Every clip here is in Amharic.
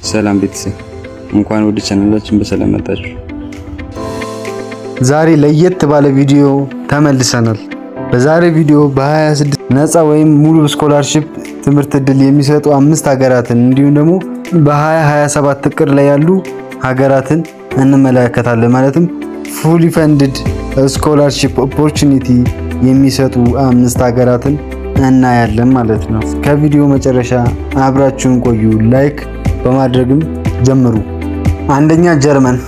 ሰላም ቤተሰብ፣ እንኳን ወደ ቻናላችን በሰላም መጣችሁ። ዛሬ ለየት ባለ ቪዲዮ ተመልሰናል። በዛሬ ቪዲዮ በ26 ነፃ ወይም ሙሉ ስኮላርሺፕ ትምህርት እድል የሚሰጡ 5 ሀገራትን እንዲሁም ደግሞ በ2027 እቅድ ላይ ያሉ ሀገራትን እንመለከታለን። ማለትም ፉሊ ፈንድድ ስኮላርሺፕ ኦፖርቹኒቲ የሚሰጡ 5 ሀገራትን እናያለን ማለት ነው። ከቪዲዮ መጨረሻ አብራችሁን ቆዩ። ላይክ በማድረግም ጀምሩ። አንደኛ ጀርመን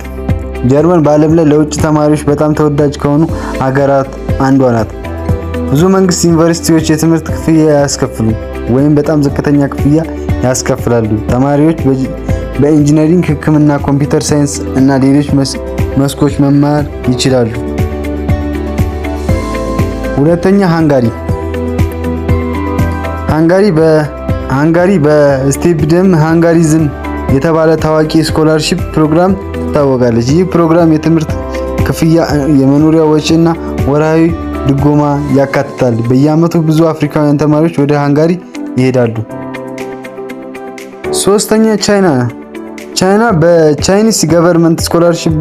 በዓለም ላይ ለውጭ ተማሪዎች በጣም ተወዳጅ ከሆኑ ሀገራት አንዷ ናት። ብዙ መንግስት ዩኒቨርሲቲዎች የትምህርት ክፍያ ያስከፍሉ ወይም በጣም ዝቅተኛ ክፍያ ያስከፍላሉ። ተማሪዎች በኢንጂነሪንግ፣ ሕክምና፣ ኮምፒውተር ሳይንስ እና ሌሎች መስኮች መማር ይችላሉ። ሁለተኛ ሃንጋሪ በስቴፕደም ሃንጋሪዝም የተባለ ታዋቂ ስኮላርሺፕ ፕሮግራም ትታወቃለች። ይህ ፕሮግራም የትምህርት ክፍያ፣ የመኖሪያ ወጪና ወርሃዊ ድጎማ ያካትታል። በየዓመቱ ብዙ አፍሪካውያን ተማሪዎች ወደ ሃንጋሪ ይሄዳሉ። ሶስተኛ ቻይና በቻይኒስ ገቨርንመንት ስኮላርሺፕ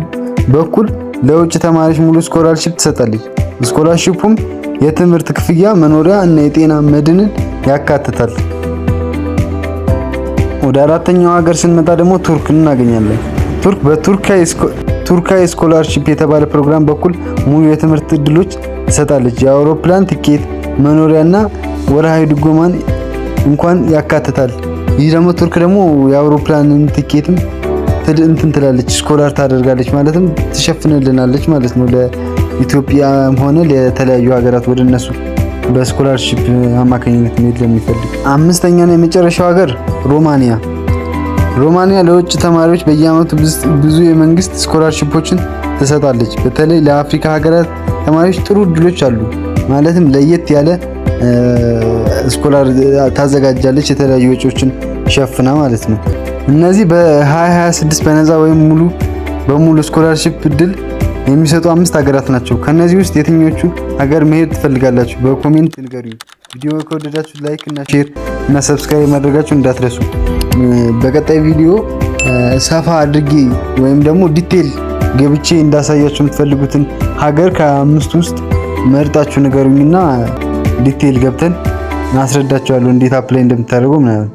በኩል ለውጭ ተማሪዎች ሙሉ ስኮላርሺፕ ትሰጣለች። ስኮላርሺፑም የትምህርት ክፍያ፣ መኖሪያ እና የጤና መድንን ያካትታል። ወደ አራተኛው ሀገር ስንመጣ ደግሞ ቱርክ እናገኛለን። ቱርክ በቱርካይ ስኮላርሺፕ የተባለ ፕሮግራም በኩል ሙሉ የትምህርት እድሎች ትሰጣለች። የአውሮፕላን ቲኬት፣ መኖሪያና ወርሃዊ ድጎማን እንኳን ያካትታል። ይህ ደግሞ ቱርክ ደግሞ የአውሮፕላን ቲኬትም እንትን ትላለች፣ ስኮላር ታደርጋለች ማለትም ትሸፍንልናለች ማለት ነው። ለኢትዮጵያም ሆነ ለተለያዩ ሀገራት ወደ እነሱ በስኮላርሺፕ አማካኝነት መሄድ ለሚፈልግ። አምስተኛና የመጨረሻው ሀገር ሮማኒያ ለውጭ ተማሪዎች በየዓመቱ ብዙ የመንግስት ስኮላርሺፖችን ትሰጣለች። በተለይ ለአፍሪካ ሀገራት ተማሪዎች ጥሩ እድሎች አሉ። ማለትም ለየት ያለ ስኮላር ታዘጋጃለች፣ የተለያዩ ወጪዎችን ሸፍና ማለት ነው። እነዚህ በ2026 በነፃ ወይም በሙሉ ስኮላርሺፕ እድል የሚሰጡ 5 ሀገራት ናቸው። ከነዚህ ውስጥ የትኞቹ ሀገር መሄድ ትፈልጋላችሁ? በኮሜንት ንገሩኝ። ቪዲዮ ከወደዳችሁ ላይክ እና ሼር እና ሰብስክራይብ ማድረጋችሁ እንዳትረሱ። በቀጣይ ቪዲዮ ሰፋ አድርጌ ወይም ደግሞ ዲቴል ገብቼ እንዳሳያችሁ የምትፈልጉትን ሀገር ከ5 ውስጥ መርጣችሁ ንገሩኝና ዲቴል ገብተን እናስረዳችኋለሁ እንዴት አፕላይ እንደምታደርጉ ምናምን።